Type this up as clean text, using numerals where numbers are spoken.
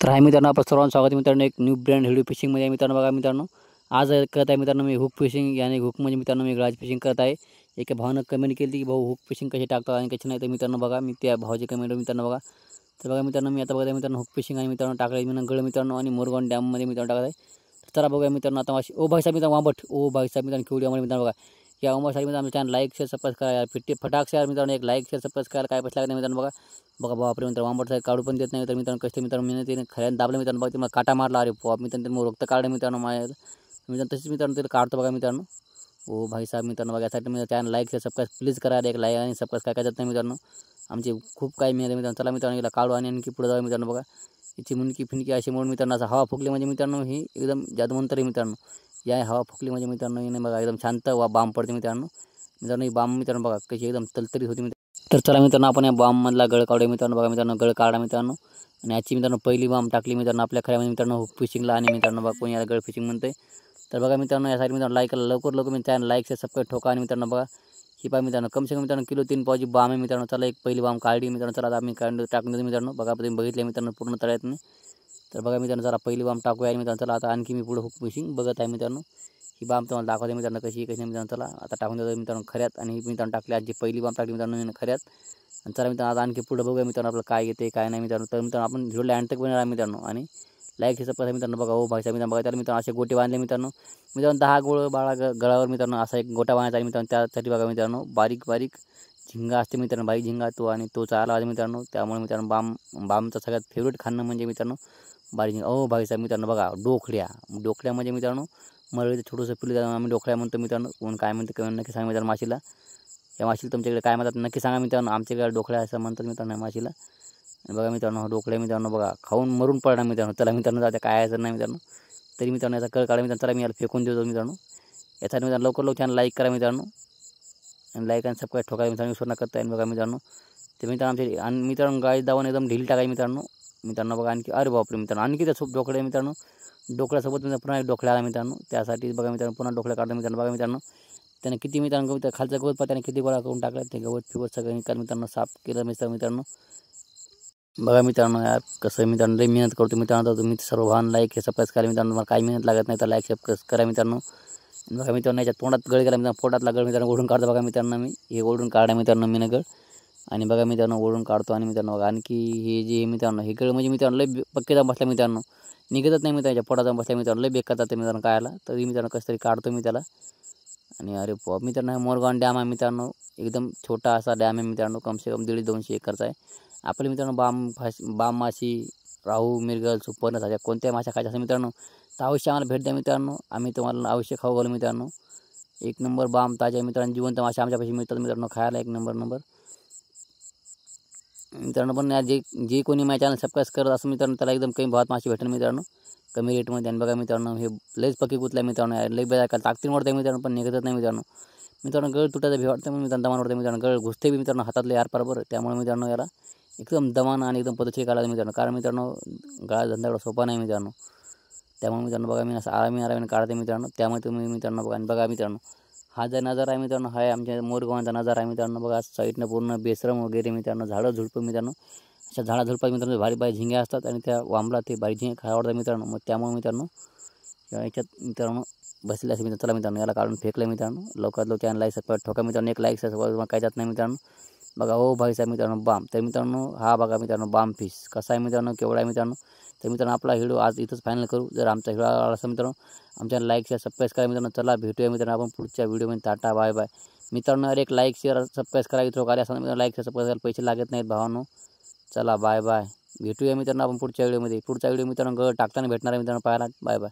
तर आहे मित्रांनो, आपलं सर्वांचं स्वागत आहे मित्रांनो एक न्यू ब्रँड व्हिडिओ फिशिंगमध्ये. मित्रांनो बघा मित्रांनो, आज करत आहे मित्रांनो मी हुक फिशिंग. यानी हुक म्हणजे मित्रांनो मी ग्लास फिशिंग करत आहे. एका भावानं कमेंट केली की भाऊ हुक फिशिंग कशी टाकतात आणि कशी नाही. तर मित्रांनो बघा, मी त्या भावाची कमेंट मित्रांनो बघा. तर बघा मित्रांनो, मी आता बघा मित्रांनो हुक फिशिंग आणि मित्रांनो टाकलं मी गळ मित्रांनो आणि मोरगाव डॅममध्ये मित्रांनो टाकत आहे. तर चला बघूया मित्रांनो आता माशी. ओ भाईसाहेब मित्रांनो वांबट, ओ भाईसाहेब मित्रांनो केवढी आम्हाला मित्रांनो बघा. या उमासाठी मित्रांनो आमच्या चॅनल लाईक शेअर सबस्क्राईब करा यार. फिट्टी फटाक शेअर मित्रांनो, एक लाईक शेअर सबस्क्राईब करायला काय पैसे लागत नाही मित्रांनो. बघा बघा बापरे मित्रांनो, वांबट साहेब काढू पण देत नाही. तर मित्रांनो कष्ट मित्रांनो मेहनतीने खऱ्याने दाबलं मित्रांनो. बघा ते काटा मारला. अरे बाप मित्रांनो, मग रक्त काढलं मित्रांनो माझ्या मित्रांनो. तसेच मित्रांनो ते काढतो बघा मित्रांनो. ओ भाईसाहेब मित्रांनो बघा, यासाठी मी channel like share subscribe please करा. एक लाईक आणि सबस्क्राईब काय जात नाही मित्रांनो. आमची खूप काही मेहनत मित्रांनो. चला मित्रांनो, याला काढू आणि आणखी पुढे जाऊ मित्रांनो. बघा याची मुंडकी फिंडकी अशी म्हणून मित्रांनो, असं हवा फुकली म्हणजे मित्रांनो ही एकदम जादूमंतर आहे मित्रांनो. या हवा फुकली म्हणजे मित्रांनो हिने बघा एकदम शांत बाम पडते मित्रांनो. मित्रांनो ही बाम मित्रांनो बघा कशी एकदम तलतरीत होती मित्रांनो. तर चला मित्रांनो, आपण या बाममधला गळ काढूया मित्रांनो. बघा मित्रांनो, गळ काढा मित्रांनो. आणि याची मित्रांनो पहिली बाम टाकली मित्रांनो आपल्या खऱ्यामध्ये मित्रांनो हुक फिशिंगला. आणि मित्रांनो बघा कोणी याला गळ फिशिंग म्हणते. तर बघा मित्रांनो, यासाठी मित्रांनो लाईक करा लवकर लवकर. मी चॅनल लाईक शेअर सबस्क्राईब ठोका. आणि मित्रांनो बघा ही पहा मित्रांनो, कम से कम मित्रांनो किलो 3 पावची बाम आहे मित्रांनो. चला एक पहिली बाम काढली मित्रांनो. चला आता आम्ही टाकून देतो मित्रांनो. बघा तुम्ही बघितले मित्रांनो पूर्ण तळ्यात नाही. तर बघा मित्रांनो, जरा पहिली बाम टाकूया आणि मित्रांनो चला आता आणखी मी पुढे हुक फिशिंग बघत आहे मित्रांनो. ही बाम तुम्हाला दाखवते मित्रांनो कशी कशी मित्रांनो. चला आता टाकून देतो मित्रांनो खऱ्यात. आणि ही मित्रांनो टाकली आज जी पहिली बाम टाकली मित्रांनो खऱ्यात. आणि चला मित्रांनो आता आणखी पुढे बघूया मित्रांनो आपलं काय येते काय नाही मित्रांनो. तर मित्रांनो आपण व्हिडिओला एंड तक बनवणार मित्रांनो. आणि लाईक हे सबस्क्राईब मित्रांनो. बघा हो भाईसाहेब मित्रांनो बघा, त्याला मित्रांनो असे गोटे बांधले मित्रांनो. मित्रांनो 10 गोळ बाळा गळावर मित्रांनो असा एक गोटा बांधायचा आहे मित्रांनो. त्यासाठी बघा मित्रांनो बारीक बारीक झिंगा असते मित्रांनो, बारीक झिंगा तो. आणि तो चालला आहे मित्रांनो. त्यामुळे मित्रांनो बामचा सगळ्यात फेवरेट खाणं म्हणजे मित्रांनो बारीक झिंगा. ओ भाईसाहेब मित्रांनो बघा डोकड्या म्हणजे मित्रांनो मरळीचं छोटंसं पिल्लू त्याला आम्ही डोकड्या म्हणतो मित्रांनो. कोण काय म्हणते कमेंट नक्की सांगा मित्रांनो. माशीला या माशीला तुमच्याकडे काय म्हणतात नक्की सांगा मित्रांनो. आमच्याकडे डोकड्या असं म्हणतात मित्रांनो माशीला. बघा मित्रांनो डोकड्या मित्रांनो बघा खाऊन मरून पडणार मित्रांनो. चला मित्रांनो जाते काय असं नाही मित्रांनो. तरी मित्रांनो याचा कळ काढा मित्रांनो. चला मी याला फेकून देतो मित्रांनो. यासाठी मित्रांनो लवकर लवकर चॅनल लाईक करा मित्रांनो. आणि लाईक आणि सबस्क्राईब ठोका मित्रांनो. विसरू नका करता. बघा मित्रांनो ते मित्रांनो आमचे आणि मित्रांनो गाडी दावून एकदम ढिली टाकाय मित्रांनो. मित्रांनो बघा आणखी अरे बापरे मित्रांनो आणखी त्या डोकड्या मित्रांनो. डोकड्यासोबत मित्रांनो पुन्हा एक डोकड्या आला मित्रांनो. त्यासाठी बघा मित्रांनो पुन्हा डोकड्या काढतो मित्रांनो. बघा मित्रांनो त्याने किती मित्रांनो खालचा गवत पण त्याने किती गोळा करून टाकला. ते गवत फिवत सगळं निकाल मित्रांनो साफ केलं मित्रांनो. बघा मित्रांनो यार कसं मित्रांनो लई मेहनत करतो मित्रांनो. तुम्ही सर्व भान लाईक हे सबस्क्राईब करा मित्रांनो. मला काही मेहनत लागत नाही तर लाईक सबस्क्राईब करा मित्रांनो. बघा मित्रांनो याच्या तोंडात गळ गेला मित्रांनो. पोटातला गळ मित्रांनो ओढून काढतो बघा मित्रांनो. मी हे ओढून काढा मित्रांनो मी गळ. आणि बघा मित्रांनो ओढून काढतो. आणि मित्रांनो बघा आणखी हे जे मित्रांनो हे गळ म्हणजे मित्रांनो लई पक्के जाऊन बसला मित्रांनो. निघतच नाही मित्रांच्या पोटात जाऊन बसल्या मित्रांनो. लई बेकार जाते मित्रांनो कायला. तरी मित्रांनो कसं तरी काढतो मी त्याला. आणि अरे बाप मित्रांनो मोरगाव डॅम आहे मित्रांनो. एकदम छोटा असा डॅम आहे मित्रांनो. कम से कम 150-200 एकरचा आहे. आपले मित्रांनो बाम माशी राहू मिरगल सुपर साध्या कोणत्या माशा खायच्या असं मित्रांनो तर अवश्य आम्हाला भेट द्या मित्रांनो. आम्ही तुम्हाला अवश्य खाऊ घालू मित्रांनो. एक नंबर बाम ताज्या मित्रांनो जिवंत माशा आमच्यापाशी मिळतात मित्रांनो खायला एक नंबर मित्रांनो. पण जे कोणी माझ्या चॅनल सबस्क्राईब करत असं मित्रांनो त्याला एकदम कमी भावात माशी भेटेल मित्रांनो. कमी रेटमध्ये. आणि बघा मित्रांनो हे लईच पक्की गुतल्या मित्रांनो. लई बेजार का ताकदीन वाढते मित्रांनो पण निघतच नाही मित्रांनो. मित्रांनो गळ तुटायचा भी वाटतं म्हणून मित्रांनो दमान वाटतं मित्रांनो. गळ घुसते बी मित्रांनो हातातले यार बरोबर. त्यामुळे मित्रांनो याला एकदम दमान आणि एकदम पद्धतशीर काढायला मित्रांनो. कारण मित्रांनो गळा धंदा एवढा सोपा नाही मित्रांनो. त्यामुळे मित्रांनो बघा मी असं आरामी काढते मित्रांनो. त्यामुळे तुम्ही मित्रांनो बघा. आणि बघा मित्रांनो हा जो नजारा आहे मित्रांनो हा आमच्या मोरगावांचा नजारा आहे मित्रांनो. बघा साईडनं पूर्ण बेसरम वगैरे मित्रांनो झाडं झुडपं मित्रांनो. अशा झाडाझुडपात मित्रांनो भारी भारी झिंग्या असतात. आणि त्या वांबला ते भारी झिंगे खायला आवडतात मित्रांनो. मग त्यामुळे मित्रांनो याच्यात मित्रांनो बसले असे मित्रांनो. चला मित्रांनो याला काढून फेकलं मित्रांनो. लवकरात लवकर चॅनल लाईक सबस्क्राईब ठोका मित्रांनो. एक लाईक सबस्क्राईब काय जात नाही मित्रांनो. बघा हो भाईसाहेब मित्रांनो बाम. तर मित्रांनो हा बघा मित्रांनो बाम फिश कसा आहे मित्रांनो केवढा आहे मित्रांनो. तर मित्रांनो आपला व्हिडिओ आज इथंच फायनल करू. जर आमचा व्हिडिओ आवडला असेल मित्रांनो आमच्या लाईक शेअर सबस्क्राईब करा मित्रांनो. चला भेटूया मित्रांनो आपण पुढच्या व्हिडिओमध्ये. टाटा बाय बाय मित्रांनो. एक लाईक शेअर सबस्क्राईब करा. इथं आले असं मित्रांनो लाईक शेअर सबस्क्राईब करायला पैसे लागत नाहीत भावांनो. चला बाय बाय भेटूया मित्रांनो आपण पुढच्या व्हिडिओमध्ये. पुढचा व्हिडिओ मित्रांनो गळ टाकताना भेटणार आहे मित्रांनो पाहायला. Bye bye.